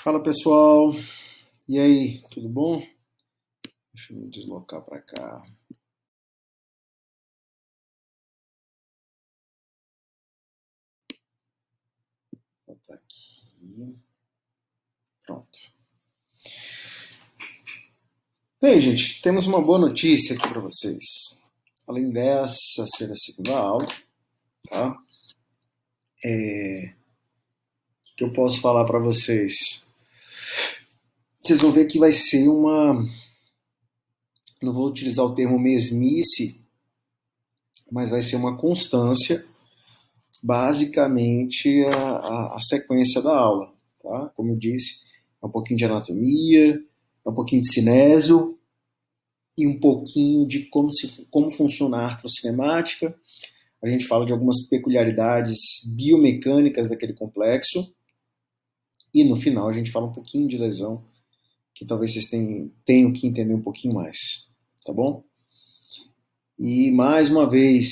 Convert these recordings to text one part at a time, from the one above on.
Fala pessoal, e aí, tudo bom? Deixa eu me deslocar para cá. Vou botar aqui. Pronto. Bem, gente, temos uma boa notícia aqui para vocês. Além dessa ser a segunda aula, tá? O que eu posso falar para vocês? Vocês vão ver que vai ser uma. Não vou utilizar o termo mesmice, mas vai ser uma constância, basicamente a sequência da aula, tá? Como eu disse, é um pouquinho de anatomia, é um pouquinho de cinésio e um pouquinho de como funciona a artrocinemática. A gente fala de algumas peculiaridades biomecânicas daquele complexo e no final a gente fala um pouquinho de lesão, que talvez vocês tenham que entender um pouquinho mais, tá bom? E mais uma vez,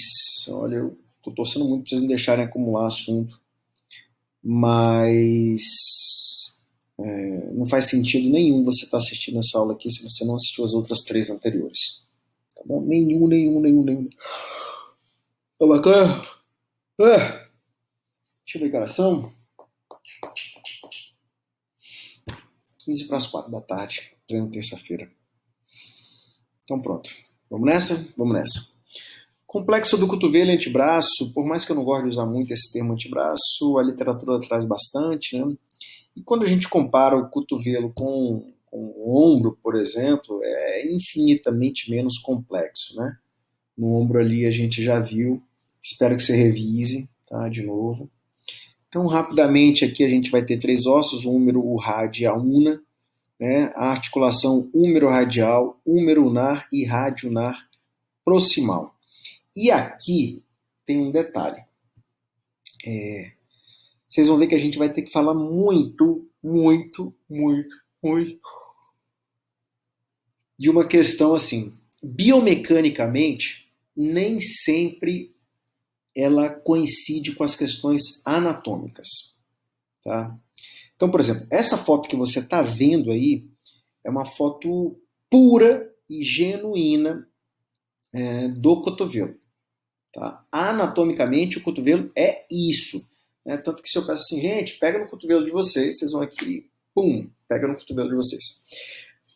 olha, eu tô torcendo muito para vocês não deixarem acumular assunto, mas não faz sentido nenhum você estar assistindo essa aula aqui se você não assistiu as outras 3 anteriores. Tá bom? Nenhum. Tá bacana? Deixa eu ver que horas são. 15 para as 4 da tarde, treino terça-feira. Então pronto. Vamos nessa? Vamos nessa. Complexo do cotovelo e antebraço, por mais que eu não goste de usar muito esse termo antebraço, a literatura traz bastante, né? E quando a gente compara o cotovelo com o ombro, por exemplo, é infinitamente menos complexo, né? No ombro ali a gente já viu, espero que você revise, tá? De novo. Então, rapidamente aqui a gente vai ter 3 ossos, o húmero, o rádio e a una, né? A articulação húmero-radial, húmero-unar e rádio-unar proximal. E aqui tem um detalhe. Vocês vão ver que a gente vai ter que falar muito de uma questão assim. Biomecanicamente, nem sempre ela coincide com as questões anatômicas, tá? Então, por exemplo, essa foto que você está vendo aí é uma foto pura e genuína do cotovelo. Tá? Anatomicamente, o cotovelo é isso. Né? Tanto que se eu peço assim, gente, pega no cotovelo de vocês, vocês vão aqui, pum, pega no cotovelo de vocês.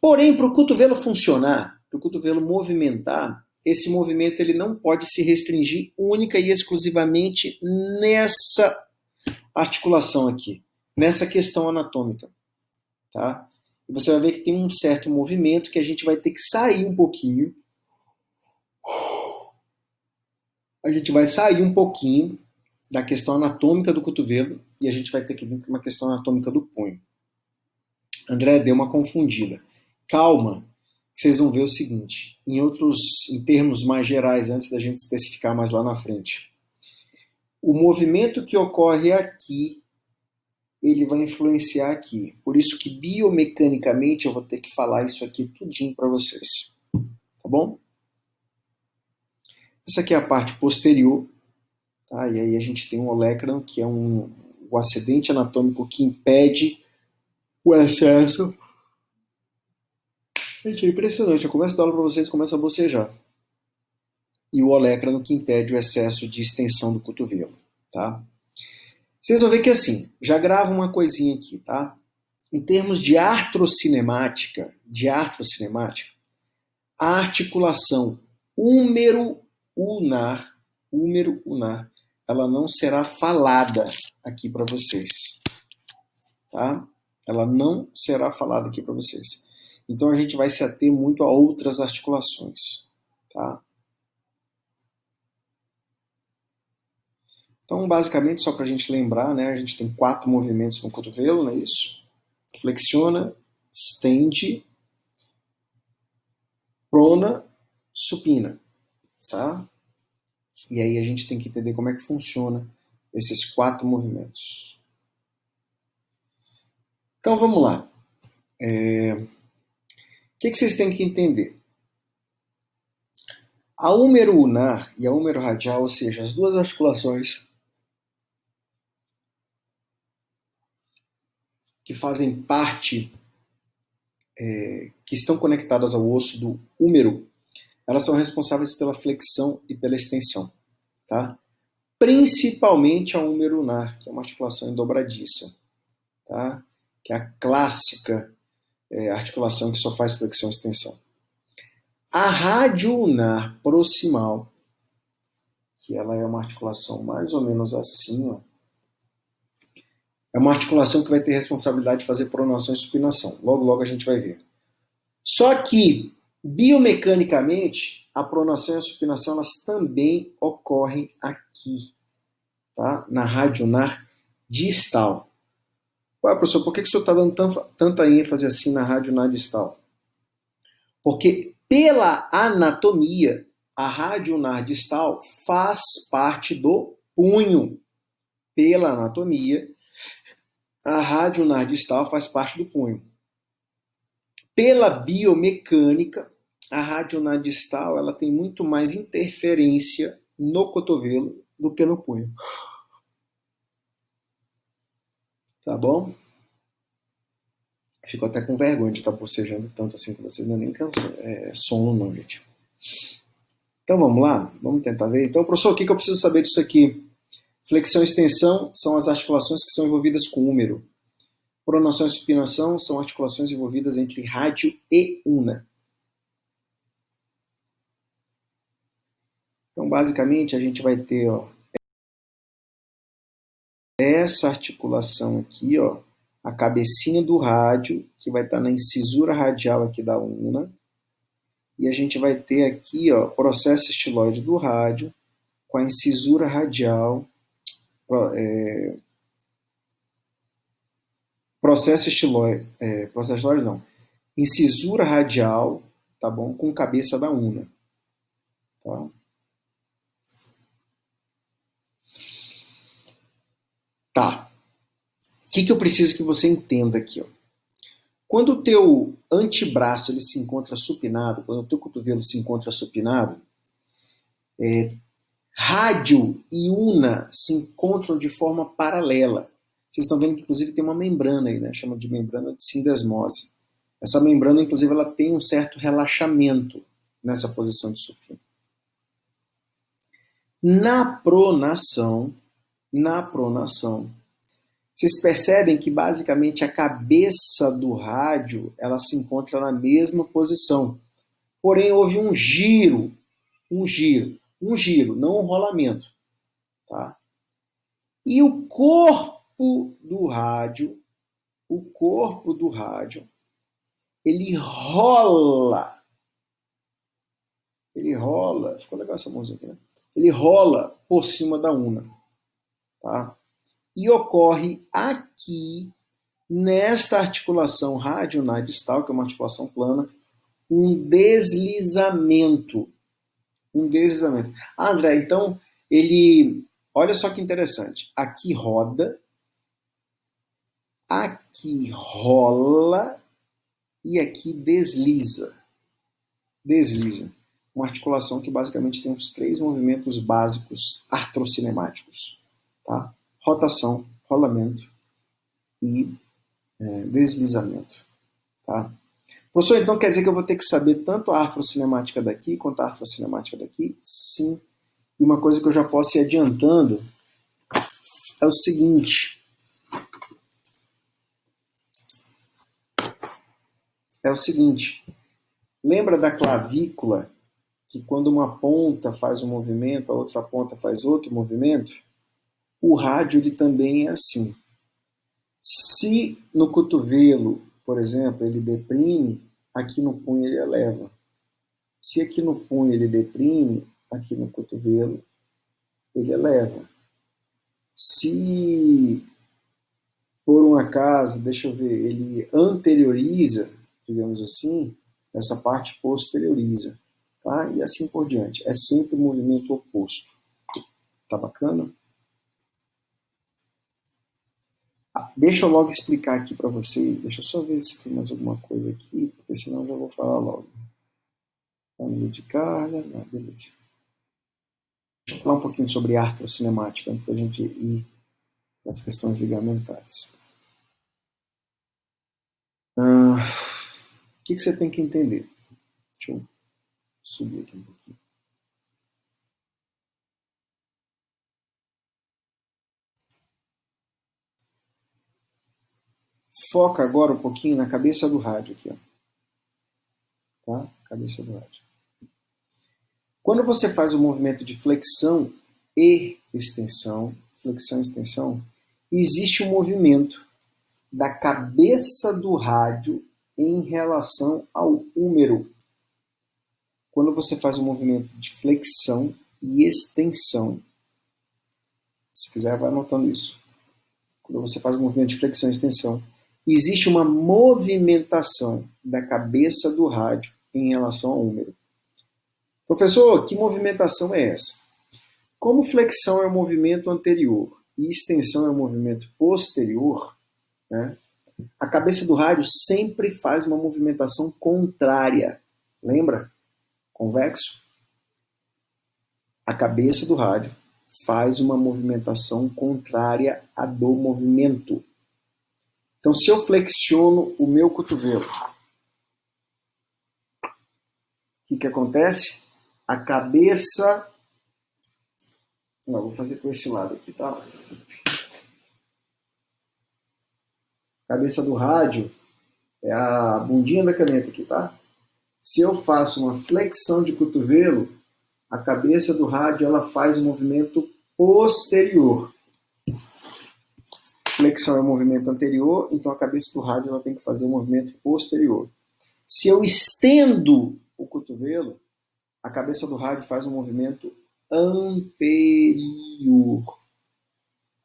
Porém, para o cotovelo funcionar, para o cotovelo movimentar, esse movimento ele não pode se restringir única e exclusivamente nessa articulação aqui, nessa questão anatômica. Tá? E você vai ver que tem um certo movimento que a gente vai ter que sair um pouquinho. A gente vai sair um pouquinho da questão anatômica do cotovelo e a gente vai ter que vir para uma questão anatômica do punho. André deu uma confundida. Calma, vocês vão ver o seguinte, em termos mais gerais, antes da gente especificar mais lá na frente. O movimento que ocorre aqui, ele vai influenciar aqui. Por isso que biomecanicamente eu vou ter que falar isso aqui tudinho para vocês. Tá bom? Essa aqui é a parte posterior. Tá? E aí a gente tem um olecranon, que é o acidente anatômico que impede o excesso. Gente, é impressionante. Eu começo a dar aula para vocês e começo a bocejar. E o olecranon que impede o excesso de extensão do cotovelo. Tá? Vocês vão ver que assim, já gravo uma coisinha aqui, tá? Em termos de artrocinemática, a articulação húmero-unar, ela não será falada aqui para vocês, tá? Ela não será falada aqui para vocês. Então a gente vai se ater muito a outras articulações, tá? Então, basicamente, só para a gente lembrar, né, a gente tem 4 movimentos no cotovelo, não é isso? Flexiona, estende, prona, supina, tá? E aí a gente tem que entender como é que funciona esses 4 movimentos. Então, vamos lá. O que vocês têm que entender? A húmero-unar e a húmero-radial, ou seja, as duas articulações que fazem parte, que estão conectadas ao osso do húmero, elas são responsáveis pela flexão e pela extensão, tá? Principalmente a húmero ulnar, que é uma articulação em dobradiça, tá? Que é a clássica articulação que só faz flexão e extensão. A rádio ulnar proximal, que ela é uma articulação mais ou menos assim, ó, é uma articulação que vai ter responsabilidade de fazer pronação e supinação. Logo, logo a gente vai ver. Só que, biomecanicamente, a pronação e a supinação elas também ocorrem aqui, tá? Na rádio ulnar distal. Ué, professor, por que o senhor está dando tanta ênfase assim na rádio ulnar distal? Porque, pela anatomia, a rádio ulnar distal faz parte do punho. Pela anatomia, a rádio ulnar distal faz parte do punho. Pela biomecânica, a rádio ulnar distal ela tem muito mais interferência no cotovelo do que no punho. Tá bom? Fico até com vergonha de estar bocejando tanto assim com vocês. Não é nem sono não, gente. Então vamos lá? Vamos tentar ver. Então, professor, o que eu preciso saber disso aqui? Flexão e extensão são as articulações que são envolvidas com o húmero. Pronação e supinação são articulações envolvidas entre rádio e una. Então, basicamente, a gente vai ter essa articulação aqui, a cabecinha do rádio, que vai estar na incisura radial aqui da una. E a gente vai ter aqui, processo estiloide do rádio, com a incisura radial, processo estiloide não, incisura radial, tá bom, com cabeça da una, tá? Tá. O que eu preciso que você entenda aqui, Quando o teu antebraço ele se encontra supinado, quando o teu cotovelo se encontra supinado, rádio e una se encontram de forma paralela. Vocês estão vendo que, inclusive, tem uma membrana aí, né? Chama de membrana de sindesmose. Essa membrana, inclusive, ela tem um certo relaxamento nessa posição de supino. Na pronação, vocês percebem que, basicamente, a cabeça do rádio ela se encontra na mesma posição. Porém, houve um giro, não um rolamento. Tá? E o corpo do rádio, ele rola, ficou legal essa mãozinha aqui, né? Ele rola por cima da una, tá? E ocorre aqui, nesta articulação rádio-ulnar distal, que é uma articulação plana, um deslizamento. Ah, André, então, olha só que interessante. Aqui roda, aqui rola e aqui desliza. Uma articulação que basicamente tem os 3 movimentos básicos artrocinemáticos. Tá? Rotação, rolamento e deslizamento. Tá? Professor, então quer dizer que eu vou ter que saber tanto a artrocinemática daqui quanto a artrocinemática daqui? Sim. E uma coisa que eu já posso ir adiantando é o seguinte. Lembra da clavícula que quando uma ponta faz um movimento, a outra ponta faz outro movimento? O rádio ele também é assim. Se no cotovelo, por exemplo, ele deprime, aqui no punho ele eleva. Se aqui no punho ele deprime, aqui no cotovelo ele eleva. Se por um acaso, deixa eu ver, ele anterioriza, digamos assim, essa parte posterioriza. Tá? E assim por diante. É sempre o movimento oposto. Tá bacana? Deixa eu logo explicar aqui para vocês. Deixa eu só ver se tem mais alguma coisa aqui, porque senão eu já vou falar logo. Família de carga. Beleza. Deixa eu falar um pouquinho sobre artrocinemática antes da gente ir nas questões ligamentares. que você tem que entender? Deixa eu subir aqui um pouquinho. Foca agora um pouquinho na cabeça do rádio aqui, ó. Tá? Cabeça do rádio. Quando você faz o movimento de flexão e extensão, existe um movimento da cabeça do rádio em relação ao húmero. Quando você faz o movimento de flexão e extensão, se quiser vai anotando isso. Quando você faz o movimento de flexão e extensão, existe uma movimentação da cabeça do rádio em relação ao húmero. Professor, que movimentação é essa? Como flexão é o movimento anterior e extensão é o movimento posterior, né, a cabeça do rádio sempre faz uma movimentação contrária. Lembra? Convexo? A cabeça do rádio faz uma movimentação contrária à do movimento. Então, se eu flexiono o meu cotovelo, o que acontece? A cabeça... Não, vou fazer com esse lado aqui, tá? A cabeça do rádio é a bundinha da caneta aqui, tá? Se eu faço uma flexão de cotovelo, a cabeça do rádio ela faz um movimento posterior. Flexão é o movimento anterior, então a cabeça do rádio ela tem que fazer um movimento posterior. Se eu estendo o cotovelo, a cabeça do rádio faz um movimento anterior.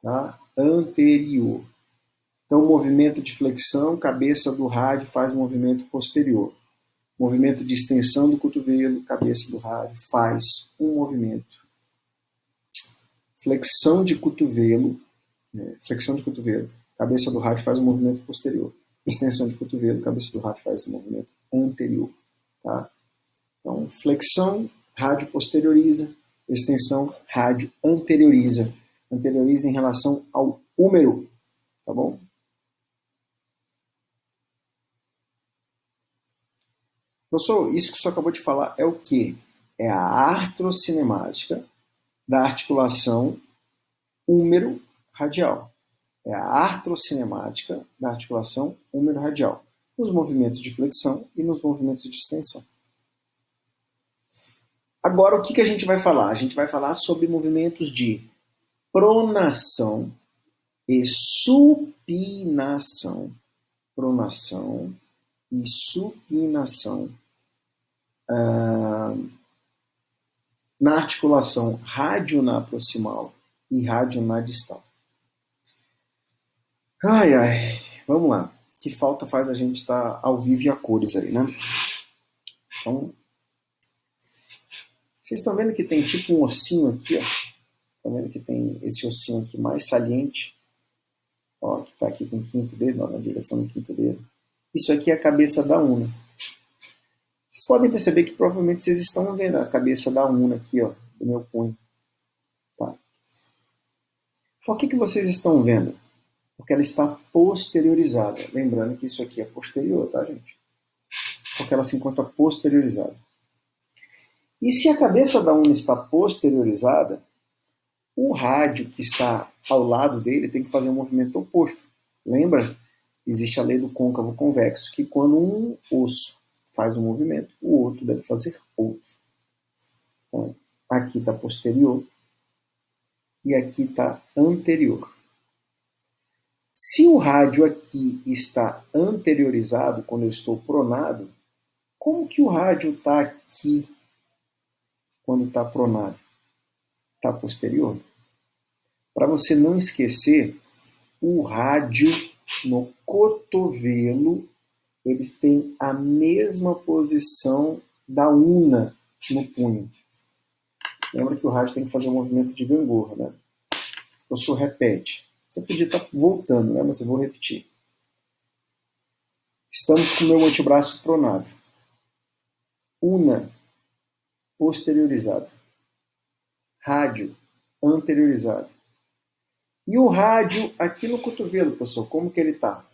Tá? Anterior. Então, movimento de flexão, cabeça do rádio faz um movimento posterior. Movimento de extensão do cotovelo, cabeça do rádio faz um movimento. Flexão de cotovelo, cabeça do rádio faz um movimento posterior. Extensão de cotovelo, cabeça do rádio faz um movimento anterior. Tá? Então, flexão, rádio posterioriza. Extensão, rádio anterioriza. Anterioriza em relação ao húmero. Tá bom? Professor, isso que o senhor acabou de falar é o quê? É a artrocinemática da articulação húmero-radial. É a artrocinemática da articulação húmero-radial, nos movimentos de flexão e nos movimentos de extensão. Agora, o que a gente vai falar? A gente vai falar sobre movimentos de pronação e supinação. Pronação e supinação. Na articulação radionaproximal e radionadistal. Vamos lá. Que falta faz a gente estar ao vivo e a cores aí, né? Então, vocês estão vendo que tem tipo um ossinho aqui, ó. Estão vendo que tem esse ossinho aqui mais saliente, ó, que está aqui com o quinto dedo, ó, na direção do quinto dedo. Isso aqui é a cabeça da una. Vocês podem perceber que provavelmente vocês estão vendo a cabeça da una aqui, ó, do meu punho. Tá? Por que vocês estão vendo? Porque ela está posteriorizada. Lembrando que isso aqui é posterior, tá, gente? Porque ela se encontra posteriorizada. E se a cabeça da una está posteriorizada, o rádio que está ao lado dele tem que fazer um movimento oposto. Lembra? Existe a lei do côncavo convexo, que quando um osso faz um movimento, o outro deve fazer outro. Então, aqui está posterior e aqui está anterior. Se o rádio aqui está anteriorizado, quando eu estou pronado, como que o rádio está aqui quando está pronado? Está posterior. Para você não esquecer, o rádio no cotovelo ele tem a mesma posição da una no punho. Lembra que o rádio tem que fazer um movimento de gangorra, né? O senhor repete. Você podia estar voltando, né? Mas eu vou repetir. Estamos com o meu antebraço pronado. Una posteriorizada. Rádio anteriorizado. E o rádio aqui no cotovelo, pessoal, como que ele está?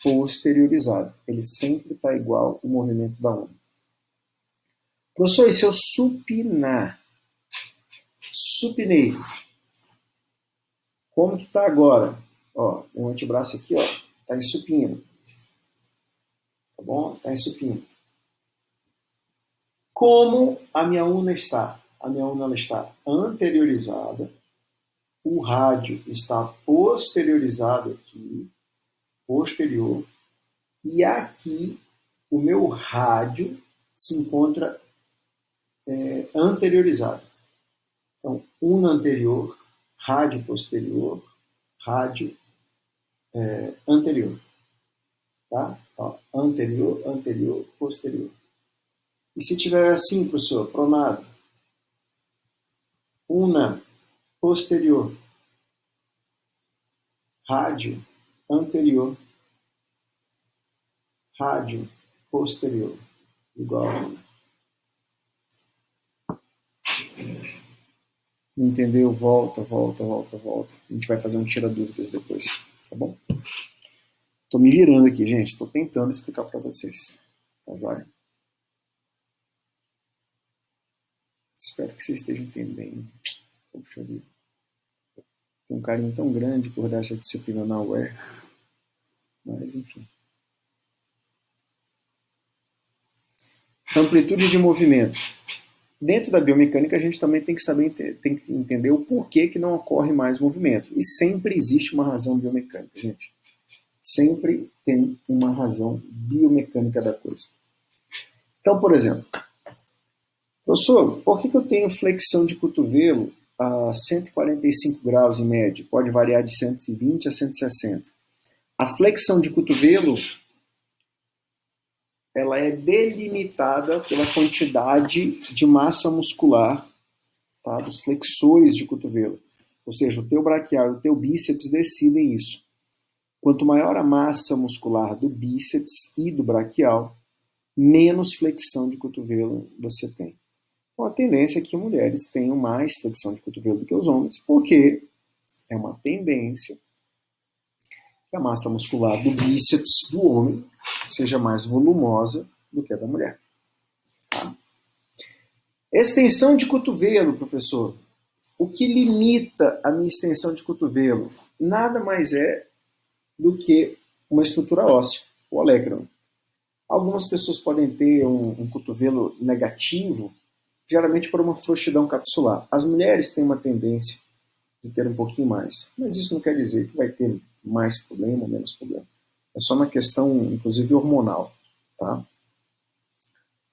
posteriorizado. Ele sempre está igual o movimento da onda. Professor, e se eu supinar? Supinei. Como que está agora? Ó, o antebraço aqui, ó, está em supino. Tá bom? Está em supino. Como a minha una está? A minha una ela está anteriorizada. O rádio está posteriorizado aqui, posterior. E aqui, o meu rádio se encontra anteriorizado. Então, una anterior, rádio posterior, rádio anterior. Tá? Ó, anterior, anterior, posterior. E se tiver assim, professor, pronado? Una posterior, rádio anterior, rádio posterior, igual a una. Entendeu? Volta, volta, volta, volta. A gente vai fazer um tira-dúvidas depois, tá bom? Tô me virando aqui, gente. Tô tentando explicar para vocês. Tá joia? Espero que vocês estejam entendendo. Poxa vida. Tem um carinho tão grande por dar essa disciplina na UER. Mas, enfim. Amplitude de movimento. Dentro da biomecânica, a gente também tem que saber, tem que entender o porquê que não ocorre mais movimento. E sempre existe uma razão biomecânica, gente. Sempre tem uma razão biomecânica da coisa. Então, por exemplo, professor, por que eu tenho flexão de cotovelo a 145 graus em média? Pode variar de 120 a 160. A flexão de cotovelo ela é delimitada pela quantidade de massa muscular, tá, dos flexores de cotovelo. Ou seja, o teu braquial e o teu bíceps decidem isso. Quanto maior a massa muscular do bíceps e do braquial, menos flexão de cotovelo você tem. Então, a tendência é que mulheres tenham mais flexão de cotovelo do que os homens, porque é uma tendência que a massa muscular do bíceps do homem seja mais volumosa do que a da mulher. Tá? Extensão de cotovelo, professor. O que limita a minha extensão de cotovelo? Nada mais é do que uma estrutura óssea, o olecranon. Algumas pessoas podem ter um cotovelo negativo, geralmente por uma frouxidão capsular. As mulheres têm uma tendência de ter um pouquinho mais, mas isso não quer dizer que vai ter mais problema ou menos problema. É só uma questão, inclusive, hormonal. Tá?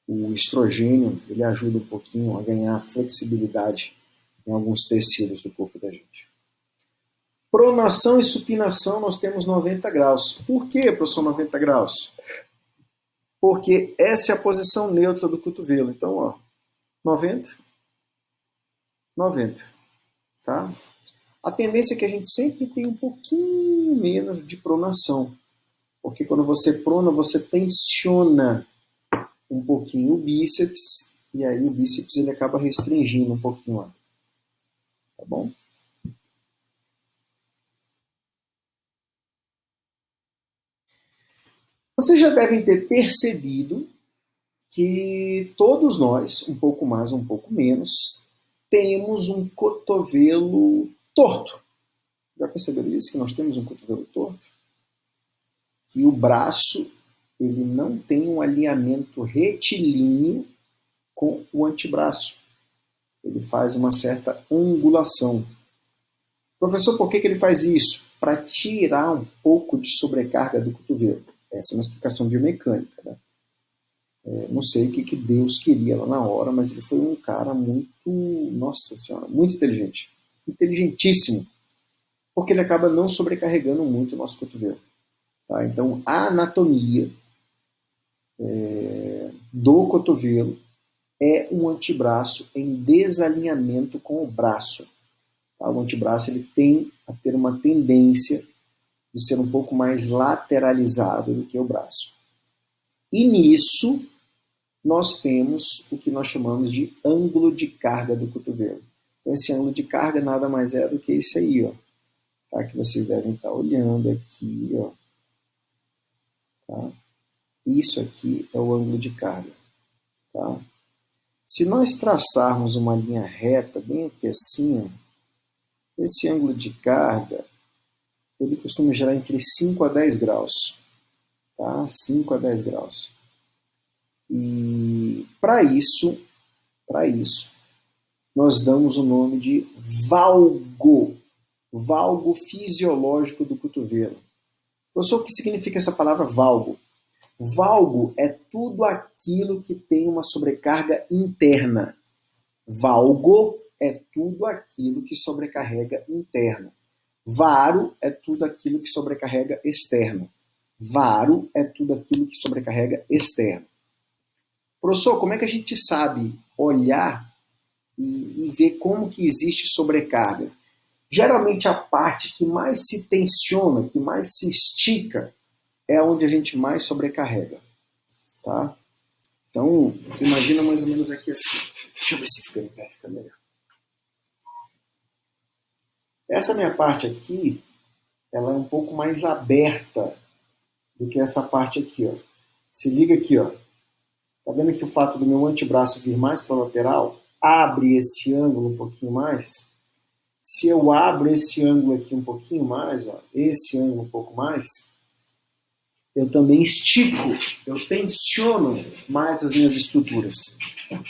O estrogênio ele ajuda um pouquinho a ganhar flexibilidade em alguns tecidos do corpo da gente. Pronação e supinação nós temos 90 graus. Por que, professor, 90 graus? Porque essa é a posição neutra do cotovelo. Então, ó, 90, 90. Tá? A tendência é que a gente sempre tem um pouquinho menos de pronação. Porque quando você prona, você tensiona um pouquinho o bíceps, e aí o bíceps ele acaba restringindo um pouquinho lá. Tá bom? Vocês já devem ter percebido que todos nós, um pouco mais, um pouco menos, temos um cotovelo torto. Já perceberam isso? Que nós temos um cotovelo torto? Que o braço ele não tem um alinhamento retilíneo com o antebraço. Ele faz uma certa angulação. Professor, por que ele faz isso? Para tirar um pouco de sobrecarga do cotovelo. Essa é uma explicação biomecânica. Né? Não sei o que Deus queria lá na hora, mas ele foi um cara muito, nossa senhora, muito inteligente. Inteligentíssimo. Porque ele acaba não sobrecarregando muito o nosso cotovelo. Tá? Então, a anatomia do cotovelo é um antebraço em desalinhamento com o braço. Tá? O antebraço ele tem a ter uma tendência de ser um pouco mais lateralizado do que o braço. E nisso, nós temos o que nós chamamos de ângulo de carga do cotovelo. Então, esse ângulo de carga nada mais é do que esse aí, ó, tá? Que vocês devem estar olhando aqui, ó. Tá? Isso aqui é o ângulo de carga. Tá? Se nós traçarmos uma linha reta, bem aqui assim, ó, esse ângulo de carga, ele costuma gerar entre 5 a 10 graus. Tá? 5 a 10 graus. E para isso, nós damos o nome de valgo fisiológico do cotovelo. Professor, o que significa essa palavra valgo? Valgo é tudo aquilo que tem uma sobrecarga interna. Valgo é tudo aquilo que sobrecarrega interno. Varo é tudo aquilo que sobrecarrega externo. Varo é tudo aquilo que sobrecarrega externo. Professor, como é que a gente sabe olhar e ver como que existe sobrecarga? Geralmente a parte que mais se tensiona, que mais se estica, é onde a gente mais sobrecarrega. Tá? Então, imagina mais ou menos aqui assim. Deixa eu ver se fica em pé, fica melhor. Essa minha parte aqui, ela é um pouco mais aberta do que essa parte aqui, ó. Se liga aqui, ó. Tá vendo que o fato do meu antebraço vir mais para a lateral abre esse ângulo um pouquinho mais? Se eu abro esse ângulo aqui um pouquinho mais, ó, esse ângulo um pouco mais, eu também estico, eu tensiono mais as minhas estruturas.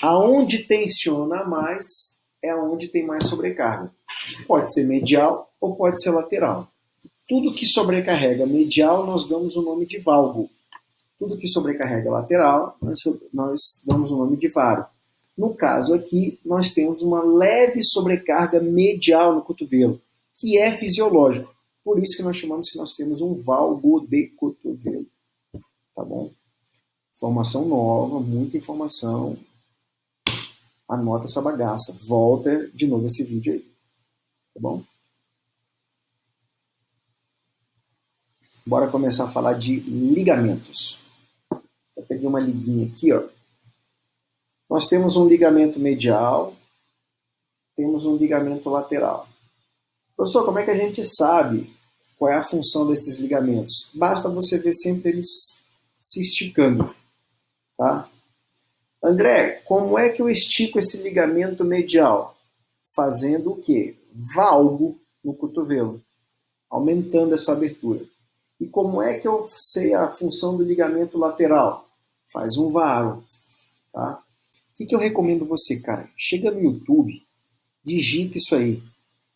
Aonde tensiona mais é onde tem mais sobrecarga. Pode ser medial ou pode ser lateral. Tudo que sobrecarrega medial, nós damos o nome de valgo. Tudo que sobrecarrega lateral, nós damos o nome de varo. No caso aqui, nós temos uma leve sobrecarga medial no cotovelo, que é fisiológico. Por isso que nós chamamos que nós temos um valgo de cotovelo. Tá bom? Informação nova, muita informação. Anota essa bagaça. Volta de novo esse vídeo aí. Tá bom? Bora começar a falar de ligamentos. Eu peguei uma liguinha aqui, ó. Nós temos um ligamento medial, temos um ligamento lateral. Professor, como é que a gente sabe qual é a função desses ligamentos? Basta você ver sempre eles se esticando, tá? André, como é que eu estico esse ligamento medial? Fazendo o quê? Valgo no cotovelo, aumentando essa abertura. E como é que eu sei a função do ligamento lateral? Faz um varo, tá? O que eu recomendo você, cara? Chega no YouTube, digita isso aí.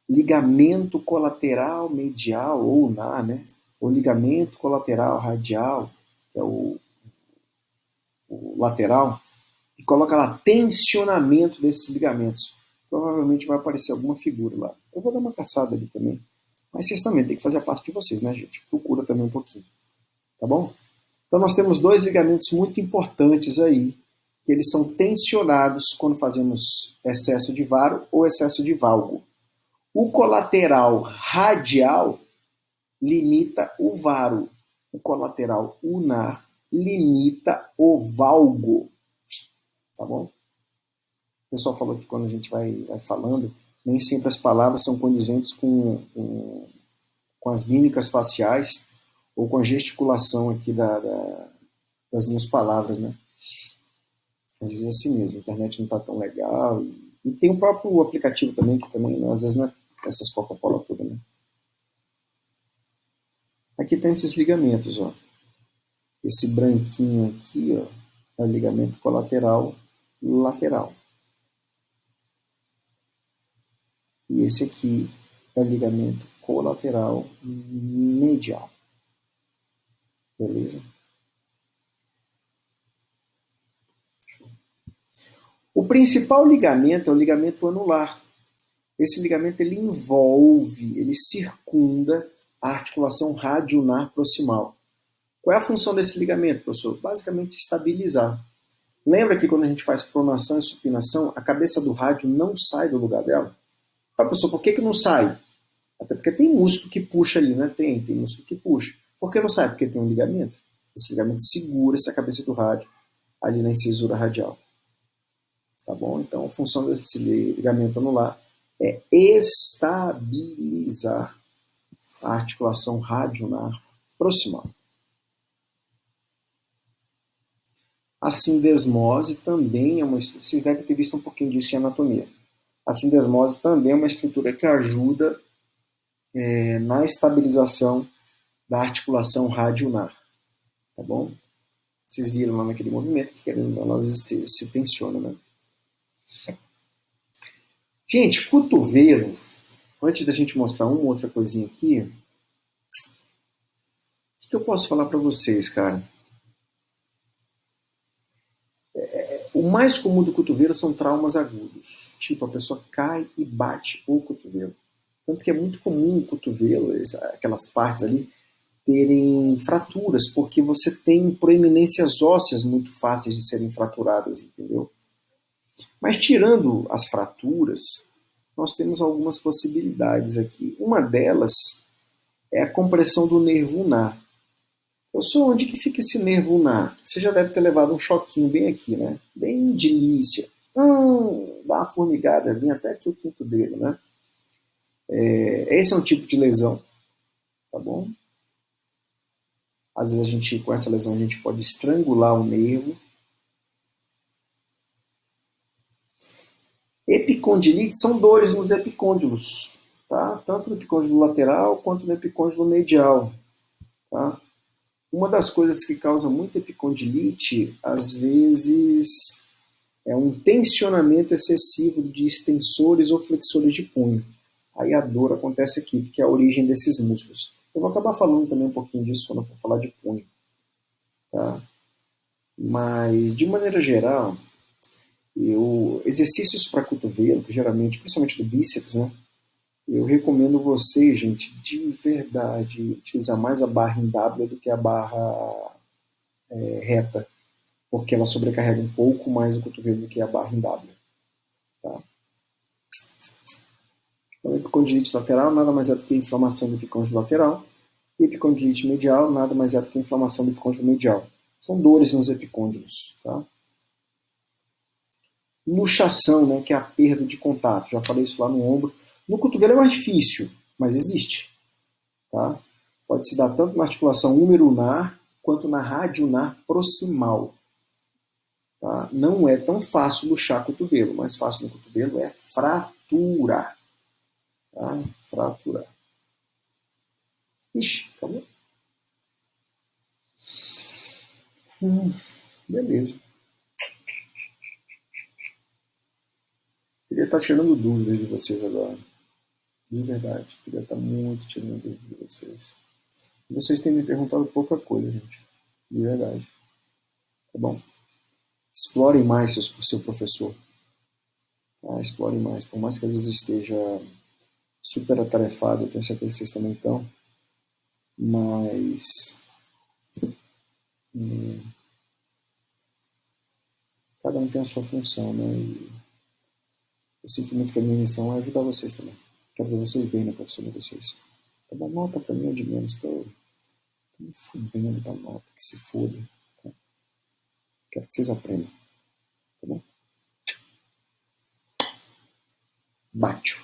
Ligamento colateral medial, ou ulnar, né? Ou ligamento colateral radial, que é o lateral, e coloca lá tensionamento desses ligamentos. Provavelmente vai aparecer alguma figura lá. Eu vou dar uma caçada ali também. Mas vocês também têm que fazer a parte de vocês, né, gente? Procura também um pouquinho. Tá bom? Então nós temos dois ligamentos muito importantes aí, que eles são tensionados quando fazemos excesso de varo ou excesso de valgo. O colateral radial limita o varo. O colateral ulnar limita o valgo. Tá bom? O pessoal falou que quando a gente vai falando, nem sempre as palavras são condizentes com as mímicas faciais ou com a gesticulação aqui das minhas palavras, né? Às vezes é assim mesmo, a internet não está tão legal. E tem o próprio aplicativo também, que também, né, às vezes não é essas Coca-Cola todas, né? Aqui tem esses ligamentos, ó. Esse branquinho aqui, ó, é o ligamento colateral lateral. E esse aqui é o ligamento colateral medial. Beleza? O principal ligamento é o ligamento anular. Esse ligamento ele envolve, ele circunda a articulação radioulnar proximal. Qual é a função desse ligamento, professor? Basicamente estabilizar. Lembra que quando a gente faz pronação e supinação, a cabeça do rádio não sai do lugar dela? Ah, professor, por que não sai? Até porque tem músculo que puxa ali, né? Tem músculo que puxa. Por que não sai? Porque tem um ligamento. Esse ligamento segura essa cabeça do rádio ali na incisura radial. Tá bom? Então, a função desse ligamento anular é estabilizar a articulação radioulnar proximal. A sindesmose também é uma estrutura, vocês devem ter visto um pouquinho disso em anatomia. A sindesmose também é uma estrutura que ajuda na estabilização da articulação radioulnar, tá bom? Vocês viram lá naquele movimento que querendo ou não, às vezes se tensiona, né? Gente, cotovelo, antes da gente mostrar uma outra coisinha aqui, o que eu posso falar para vocês, cara? O mais comum do cotovelo são traumas agudos. Tipo, a pessoa cai e bate o cotovelo. Tanto que é muito comum o cotovelo, aquelas partes ali, terem fraturas, porque você tem proeminências ósseas muito fáceis de serem fraturadas, entendeu? Mas tirando as fraturas, nós temos algumas possibilidades aqui. Uma delas é a compressão do nervo ulnar. Eu sou onde que fica esse nervo ulnar? Você já deve ter levado um choquinho bem aqui, né? Bem de início. Dá uma formigada, vem até aqui o quinto dedo, né? Esse é um tipo de lesão, tá bom? Às vezes a gente, com essa lesão, a gente pode estrangular o nervo. Epicondilite são dores nos epicôndilos, tá? Tanto no epicôndilo lateral quanto no epicôndilo medial, tá? Uma das coisas que causa muita epicondilite, às vezes, é um tensionamento excessivo de extensores ou flexores de punho. Aí a dor acontece aqui, porque é a origem desses músculos. Eu vou acabar falando também um pouquinho disso quando eu for falar de punho, tá? Mas, de maneira geral, exercícios para cotovelo, que geralmente, principalmente do bíceps, né? Eu recomendo você, gente, de verdade, utilizar mais a barra em W do que a barra reta, porque ela sobrecarrega um pouco mais o cotovelo do que a barra em W. Tá? Então, epicondilite lateral nada mais é do que a inflamação do epicôndilo lateral, e epicondilite medial nada mais é do que a inflamação do epicôndilo medial. São dores nos epicôndilos. Tá? Luxação, né, que é a perda de contato. Já falei isso lá no ombro. No cotovelo é mais difícil, mas existe. Tá? Pode se dar tanto na articulação húmero-ulnar quanto na radioulnar proximal. Tá? Não é tão fácil luxar cotovelo. O mais fácil no cotovelo é fraturar. Tá? Fraturar. Ixi, acabou. Beleza. Queria estar tirando dúvidas de vocês agora. De verdade. Queria estar muito tirando dúvidas de vocês. E vocês têm me perguntado pouca coisa, gente. De verdade. Tá bom? Explorem mais seu professor. Tá? Explorem mais. Por mais que às vezes esteja super atarefado, eu tenho certeza que vocês também estão. Mas cada um tem a sua função, né? E eu sinto muito que a minha missão é ajudar vocês também. Quero ver vocês bem na profissão de vocês. Tá bom? Nota pra mim é de menos. Tô me fudendo da nota, que se foda. Tá? Quero que vocês aprendam. Tá bom? Bate.